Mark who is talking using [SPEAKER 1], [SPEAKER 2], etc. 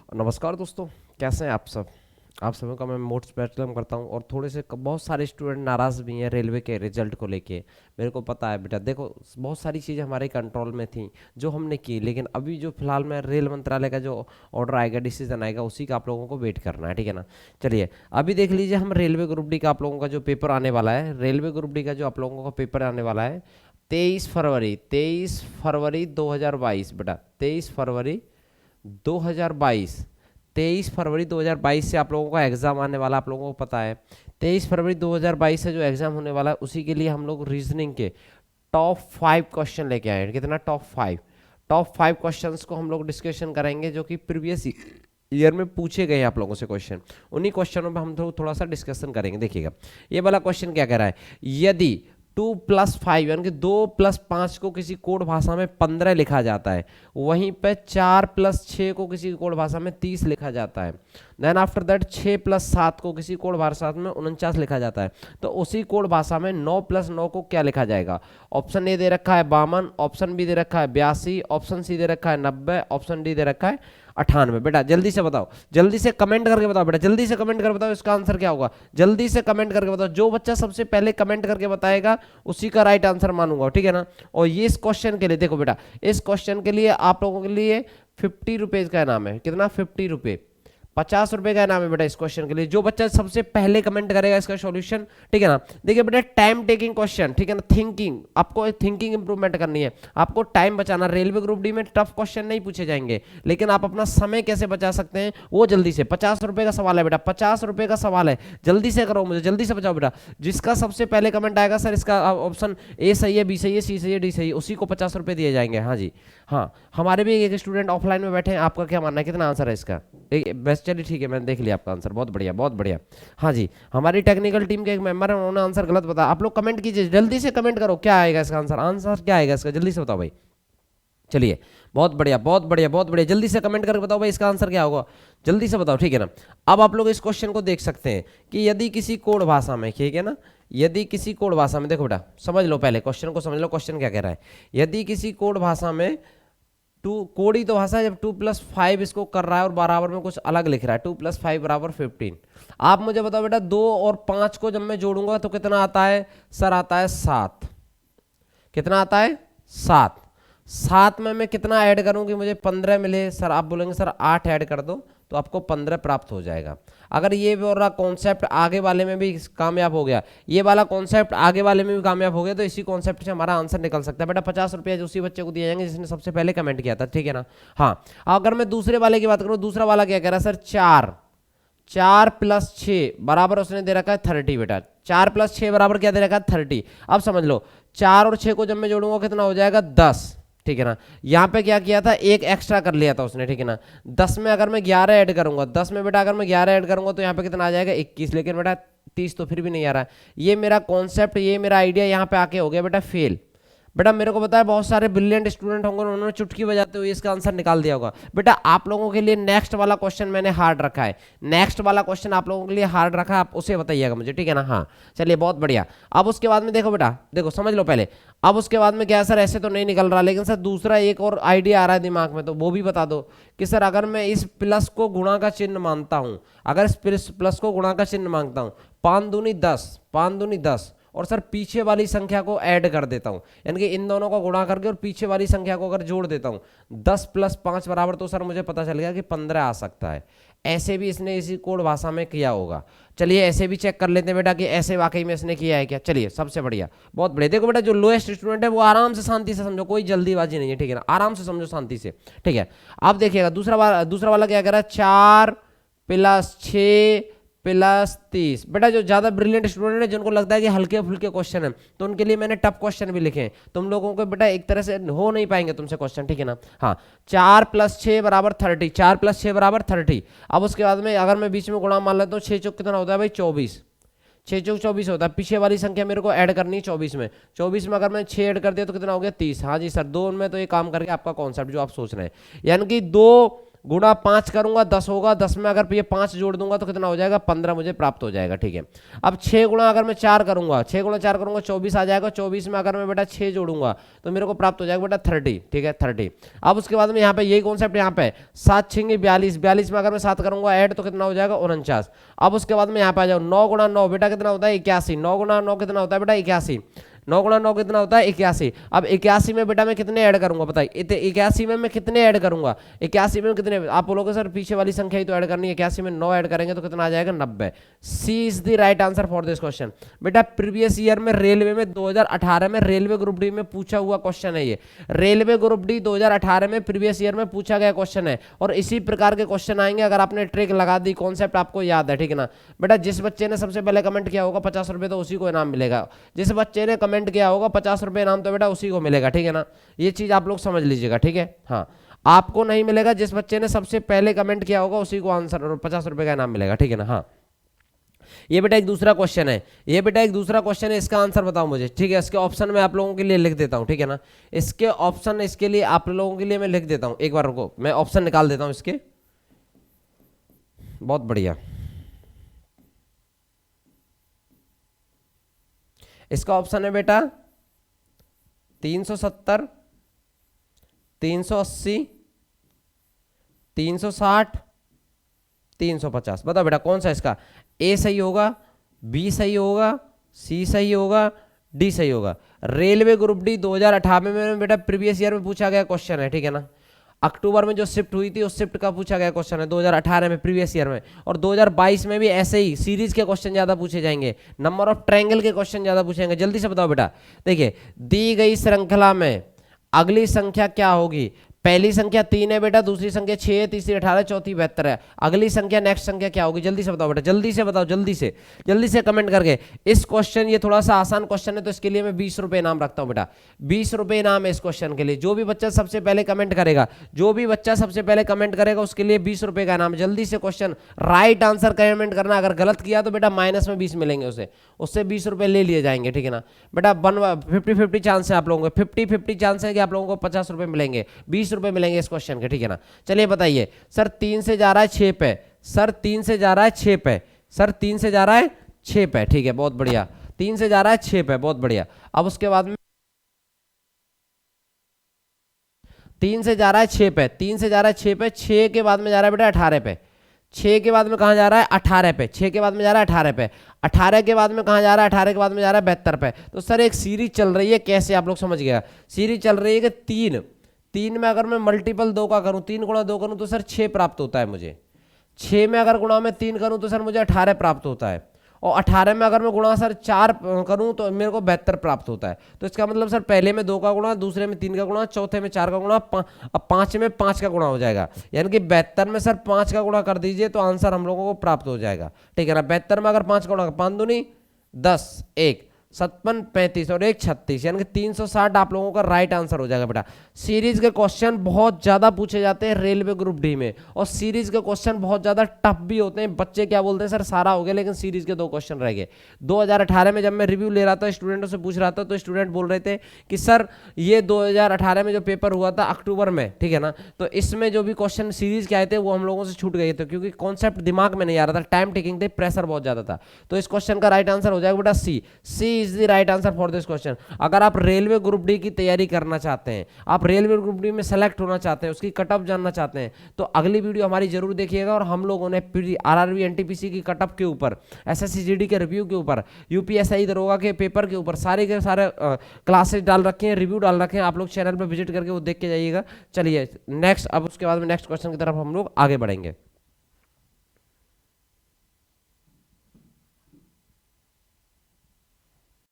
[SPEAKER 1] नमस्कार दोस्तों, कैसे हैं आप सब। आप सभी का मैं मोस्ट वेलकम करता हूं। और थोड़े से बहुत सारे स्टूडेंट नाराज़ भी हैं रेलवे के रिजल्ट को लेके। मेरे को पता है बेटा, देखो बहुत सारी चीज़ें हमारे कंट्रोल में थी जो हमने की, लेकिन अभी जो फिलहाल में रेल मंत्रालय का जो ऑर्डर आएगा, डिसीजन आएगा, उसी का आप लोगों को वेट करना है, ठीक है ना। चलिए अभी देख लीजिए, हम रेलवे ग्रुप डी का आप लोगों का जो पेपर आने वाला है, रेलवे ग्रुप डी का जो आप लोगों का पेपर आने वाला है 23 फरवरी 2022 बेटा, 23 फरवरी 2022 से आप लोगों का एग्ज़ाम आने वाला, आप लोगों को पता है। 23 फरवरी 2022 से जो एग्ज़ाम होने वाला है, उसी के लिए हम लोग रीजनिंग के टॉप 5 क्वेश्चन लेके आए हैं। कितना? टॉप 5 क्वेश्चंस को हम लोग डिस्कशन करेंगे, जो कि प्रीवियस ईयर में पूछे गए हैं आप लोगों से क्वेश्चन। उन्हीं क्वेश्चनों पे हम थोड़ा सा डिस्कशन करेंगे। देखिएगा ये वाला क्वेश्चन क्या कह रहा है। यदि 2+5 यानी कि 2+5 को किसी कोड भाषा में 15 लिखा जाता है, वहीं पे 4+6 को किसी कोड भाषा में 30 लिखा जाता है, देन आफ्टर दैट 6+7 को किसी कोड भाषा में 49 लिखा जाता है, तो उसी कोड भाषा में 9+9 को क्या लिखा जाएगा। ऑप्शन ए दे रखा है 52, ऑप्शन बी दे रखा है 82, ऑप्शन सी दे रखा है 90, ऑप्शन डी दे रखा है 98। बेटा जल्दी से बताओ, जल्दी से कमेंट करके बताओ बेटा, जल्दी से कमेंट करके बताओ इसका आंसर क्या होगा। जल्दी से कमेंट करके बताओ, जो बच्चा सबसे पहले कमेंट करके बताएगा उसी का राइट आंसर मानूंगा, ठीक है ना। और ये इस क्वेश्चन के लिए देखो बेटा, इस क्वेश्चन के लिए आप लोगों के लिए 50 रुपीज का इनाम है। कितना? 50 रुपये, 50 रुपए का इनाम है बेटा इस क्वेश्चन के लिए, जो बच्चा सबसे पहले कमेंट करेगा इसका सॉल्यूशन, ठीक है ना। देखिए बेटा, टाइम टेकिंग क्वेश्चन, ठीक है ना। थिंकिंग, आपको थिंकिंग इंप्रूवमेंट करनी है, आपको टाइम बचाना। रेलवे ग्रुप डी में टफ क्वेश्चन नहीं पूछे जाएंगे, लेकिन आप अपना समय कैसे बचा सकते हैं वो जल्दी से। 50 रुपए का सवाल है बेटा, 50 रुपए का सवाल है, जल्दी से करो, मुझे जल्दी से बचाओ बेटा। जिसका सबसे पहले कमेंट आएगा सर इसका ऑप्शन ए सही है, बी सही है, सी सही है, डी सही है, उसी को 50 रुपए दिए जाएंगे। हाँ जी हाँ, हमारे भी एक स्टूडेंट ऑफलाइन में बैठे हैं, आपका क्या मानना है, कितना आंसर है इसका? बेस्ट, चलिए ठीक है, मैंने देख लिया आपका आंसर, बहुत बढ़िया बहुत बढ़िया। हाँ जी, हमारी टेक्निकल टीम के एक मेंबर है, उन्होंने आंसर गलत बताया। आप लोग कमेंट कीजिए, जल्दी से कमेंट करो, क्या आएगा इसका आंसर, आंसर क्या आएगा इसका, जल्दी से बताओ भाई। चलिए बहुत बढ़िया बहुत बढ़िया बहुत बढ़िया, जल्दी से कमेंट करके बताओ भाई इसका आंसर क्या होगा, जल्दी से बताओ, ठीक है ना। अब आप लोग इस क्वेश्चन को देख सकते हैं कि यदि किसी कोड भाषा में, ठीक है ना, यदि किसी कोड भाषा में, देखो बेटा समझ लो, पहले क्वेश्चन को समझ लो, क्वेश्चन क्या कह रहा है। यदि किसी कोड भाषा में कोड ही तो भाषा है, जब 2+5 इसको कर रहा है और बराबर में कुछ अलग लिख रहा है, 2+5 बराबर 15। आप मुझे बताओ बेटा, 2 और 5 को जब मैं जोड़ूंगा तो कितना आता है सर? आता है 7। कितना आता है? 7। 7 में मैं कितना ऐड करूं कि मुझे 15 मिले? सर आप बोलेंगे सर 8 ऐड कर दो तो आपको 15 प्राप्त हो जाएगा। अगर ये वाला कॉन्सेप्ट आगे वाले में भी कामयाब हो गया, ये वाला कॉन्सेप्ट आगे वाले में भी कामयाब हो गया, तो इसी कॉन्सेप्ट से हमारा आंसर निकल सकता है बेटा। 50 रुपये उसी बच्चे को दिए जाएंगे जिसने सबसे पहले कमेंट किया था, ठीक है ना। हाँ, अगर मैं दूसरे वाले की बात करूँ, दूसरा वाला क्या कह रहा है सर? 4+6 बराबर उसने दे रखा है 30 बेटा। 4+6 बराबर क्या दे रखा है? 30। अब समझ लो, 4 और 6 को जब मैं जोड़ूंगा कितना हो जाएगा? 10, ठीक है ना। यहाँ पे क्या किया था? एक एक्स्ट्रा कर लिया था उसने, ठीक है ना। 10 में अगर मैं 11 ऐड करूंगा, 10 में बेटा अगर मैं 11 ऐड करूंगा तो यहाँ पे कितना आ जाएगा? 21। लेकिन बेटा 30 तो फिर भी नहीं आ रहा है। ये मेरा कॉन्सेप्ट, ये मेरा आइडिया यहाँ पे आके हो गया बेटा फेल। बेटा मेरे को पता है बहुत सारे ब्रिलियंट स्टूडेंट होंगे, उन्होंने चुटकी बजाते हुए इसका आंसर निकाल दिया होगा। बेटा आप लोगों के लिए नेक्स्ट वाला क्वेश्चन मैंने हार्ड रखा है, नेक्स्ट वाला क्वेश्चन आप लोगों के लिए हार्ड रखा है, आप उसे बताइएगा मुझे, ठीक है ना। हाँ चलिए बहुत बढ़िया। अब उसके बाद में देखो बेटा, देखो समझ लो पहले। अब उसके बाद में क्या सर, ऐसे तो नहीं निकल रहा, लेकिन सर दूसरा एक और आइडिया आ रहा है दिमाग में, तो वो भी बता दो कि सर अगर मैं इस प्लस को गुणा का चिन्ह मानता हूं, अगर इस प्लस को गुणा का चिन्ह मांगता हूं, 5 दूनी 10, 5 दूनी 10, और सर पीछे वाली संख्या को ऐड कर देता हूं, यानी कि इन दोनों को गुणा करके और पीछे वाली संख्या को अगर जोड़ देता हूं, 10+5 बराबर, तो सर मुझे पता चल गया कि 15 आ सकता है। ऐसे भी इसने इसी कोड भाषा में किया होगा। चलिए ऐसे भी चेक कर लेते हैं बेटा कि ऐसे वाकई में इसने किया है क्या। चलिए सबसे बढ़िया, बहुत बढ़िया। देखो बेटा जो लोएस्ट स्टूडेंट है वो आराम से शांति से समझो, कोई जल्दीबाजी नहीं है, ठीक है ना, आराम से समझो शांति से, ठीक है। अब देखिएगा दूसरा वाला क्या कर रहा है? 4+6+30। बेटा जो ज्यादा ब्रिलियंट स्टूडेंट है, जिनको लगता है कि हल्के फुल्के क्वेश्चन है, तो उनके लिए मैंने टफ क्वेश्चन भी लिखे हैं। तुम लोगों को बेटा एक तरह से हो नहीं पाएंगे तुमसे क्वेश्चन, ठीक है ना। हाँ, 4+6 बराबर 30, 4+6 बराबर 30। अब उसके बाद में अगर मैं बीच में गुणा मान लेता हूँ, 6 चौक कितना होता है भाई? 24। 6 चौक 24 होता है। पीछे वाली संख्या मेरे को ऐड करनी है 24 में। 24 में अगर मैं 6 ऐड कर दिया तो कितना हो गया? 30। हाँ जी सर, 2 में तो ये काम करके आपका कॉन्सेप्ट जो आप सोच रहे हैं, यानी कि 2 गुणा 5 करूंगा 10 होगा, 10 में अगर ये 5 जोड़ दूंगा तो कितना हो जाएगा 15 मुझे प्राप्त हो जाएगा। ठीक है, अब 6 गुणा अगर मैं 4 करूंगा, 6 गुणा 4 करूंगा 24 आ जाएगा, 24 में अगर मैं बेटा 6 जोड़ूंगा तो मेरे को प्राप्त हो जाएगा बेटा 30। ठीक है 30। अब उसके बाद में यहाँ पे यही कॉन्सेप्ट यहाँ पे 7 6 42, 42 में अगर मैं 7 करूंगा ऐड तो कितना हो जाएगा 49। अब उसके बाद में यहाँ पे आ जाओ 9 गुणा 9 बेटा कितना होता है 81, 9 गुणा 9 कितना होता है बेटा 81, 9 गुणा 9 कितना होता है 81। अब 81 में बेटा मैं कितने ऐड करूंगा बताइए, 81 में मैं कितने ऐड करूंगा, 81 में कितने, आप बोलोगे सर पीछे वाली संख्या ही तो ऐड करनी है, 81 में 9 ऐड करेंगे तो कितना आ जाएगा 90। C is the right answer for this question. बेटा प्रीवियस ईयर में रेलवे में 2018 में रेलवे ग्रुप डी में पूछा हुआ क्वेश्चन है ये, रेलवे ग्रुप डी 2018 में प्रीवियस ईयर में पूछा गया क्वेश्चन है, और इसी प्रकार के क्वेश्चन आएंगे अगर आपने ट्रिक लगा दी, कॉन्सेप्ट आपको याद है। ठीक है ना बेटा, जिस बच्चे ने सबसे पहले कमेंट किया होगा 50 रुपये तो उसी को इनाम मिलेगा, जिस बच्चे ने कमेंट किया होगा 50 रुपये इनाम तो बेटा उसी को मिलेगा। ठीक है ना, ये चीज आप लोग समझ लीजिएगा। ठीक है, हाँ आपको नहीं मिलेगा, जिस बच्चे ने सबसे पहले कमेंट किया होगा उसी को आंसर 50 रुपये का इनाम मिलेगा। ठीक है ना, हाँ ये बेटा एक दूसरा क्वेश्चन है, ये बेटा एक दूसरा क्वेश्चन है, इसका आंसर बताओ मुझे। ठीक है, इसके ऑप्शन में आप लोगों के लिए लिख देता हूं। ठीक है ना, इसके ऑप्शन इसके लिए आप लोगों के लिए मैं लिख देता हूं, एक बार रुको मैं ऑप्शन निकाल देता हूं इसके। बहुत बढ़िया, इसका ऑप्शन है बेटा 370, 380, 360, 350। बताओ बेटा कौन सा इसका ए सही होगा, बी सही होगा, सी सही होगा, डी सही होगा। रेलवे ग्रुप डी 2018 में बेटा प्रीवियस ईयर में पूछा गया क्वेश्चन है। ठीक है ना, अक्टूबर में जो शिफ्ट हुई थी उस शिफ्ट का पूछा गया क्वेश्चन है 2018 में प्रीवियस ईयर में, और 2022 में भी ऐसे ही सीरीज के क्वेश्चन ज्यादा पूछे जाएंगे, नंबर ऑफ ट्रायंगल के क्वेश्चन ज्यादा पूछेंगे। जल्दी से बताओ बेटा, देखिए दी गई श्रृंखला में अगली संख्या क्या होगी। पहली संख्या 3 है बेटा, दूसरी संख्या 6 है, तीसरी 18, चौथी 72 है। अगली संख्या नेक्स्ट संख्या क्या होगी, जल्दी से बताओ बेटा, जल्दी से बताओ, जल्दी से कमेंट करके। इस क्वेश्चन ये थोड़ा सा आसान क्वेश्चन है तो इसके लिए मैं 20 रुपए इनाम रखता हूं बेटा, 20 रुपए इनाम है इस क्वेश्चन के लिए। जो भी बच्चा सबसे पहले कमेंट करेगा, जो भी बच्चा सबसे पहले कमेंट करेगा उसके लिए 20 रुपए का इनाम। जल्दी से क्वेश्चन राइट आंसर कमेंट करना, अगर गलत किया तो बेटा माइनस में 20 मिलेंगे, उससे 20 रुपए ले लिए जाएंगे। ठीक है ना बेटा, 50-50 चांस है आप लोगों को, 50-50 चांस है कि आप लोगों को 50 रुपए मिलेंगे, 20 रुपए मिलेंगे इस क्वेश्चन के। ठीक है ना, चलिए बताइए सर 3 से जा रहा है 6 पे, सर 3 से जा रहा है 6 पे, सर 3 से जा रहा है 6 पे। ठीक है बहुत बढ़िया, 3 से जा रहा है 6 पे, बहुत बढ़िया। अब उसके बाद में 3 से जा रहा है 6 पे, 3 से जा रहा है 6 पे, 6 के बाद में जा रहा है बेटा 18 पे, 6 के बाद में कहां जा रहा है 18 पे, 6 के बाद में जा रहा है 18 पे, 18 के बाद में कहां जा रहा है 18 के बाद में जा रहा है 72 पे। तो सर एक सीरीज चल रही है, कैसे आप लोग समझ गया, सीरीज चल रही है कि 3 में अगर मैं मल्टीपल 2 का करूं, 3 गुणा 2 करूं तो सर 6 प्राप्त होता है मुझे, 6 में अगर गुणा में 3 करूं तो सर मुझे 18 प्राप्त होता है, और 18 में अगर मैं गुणा सर 4 करूं तो मेरे को 72 प्राप्त होता है। तो इसका मतलब सर पहले में 2 का गुणा, दूसरे में 3 का गुणा, चौथे में 4 का गुणा, अब 5 में 5 का गुणा हो जाएगा, यानी कि 72 में सर 5 का गुणा कर दीजिए तो आंसर हम लोगों को प्राप्त हो जाएगा। ठीक है ना, 72 में अगर 5 का गुणा, 5 दूनी 10, 1 57 35 और 1 36, यानी कि 360 आप लोगों का राइट आंसर हो जाएगा बेटा। सीरीज के क्वेश्चन बहुत ज्यादा पूछे जाते हैं रेलवे ग्रुप डी में, और सीरीज के क्वेश्चन बहुत ज्यादा टफ भी होते हैं। बच्चे क्या बोलते हैं सर सारा हो गया लेकिन सीरीज के 2 क्वेश्चन रह गए। 2018 में जब मैं रिव्यू ले रहा था, स्टूडेंटों से पूछ रहा था, तो स्टूडेंट बोल रहे थे कि सर ये 2018 में जो पेपर हुआ था अक्टूबर में, ठीक है ना, तो इसमें जो भी क्वेश्चन सीरीज के आए थे वो हम लोगों से छूट गए थे, क्योंकि कॉन्सेप्ट दिमाग में नहीं आ रहा था, टाइम टेकिंग थे, प्रेशर बहुत ज्यादा था। तो इस क्वेश्चन का राइट आंसर हो जाएगा बेटा C is the right answer for this question. अगर आप रेलवे ग्रुप डी की तैयारी करना चाहते हैं, आप रेलवे ग्रुप डी में सेलेक्ट होना चाहते हैं, उसकी कट ऑफ जानना चाहते हैं, तो अगली वीडियो हमारी जरूर देखिएगा। और हम लोगों ने आरआरबी एनटीपीसी की कट ऑफ के ऊपर, एसएससी जीडी के रिव्यू के ऊपर, यूपीएसआई दरोगा के पेपर के ऊपर सारे के सारे क्लासेस डाल रखे हैं, रिव्यू डाल रखे हैं, आप लोग चैनल पर विजिट करके वो देख के जाइएगा। चलिए नेक्स्ट, अब उसके बाद में नेक्स्ट क्वेश्चन की तरफ हम लोग आगे बढ़ेंगे।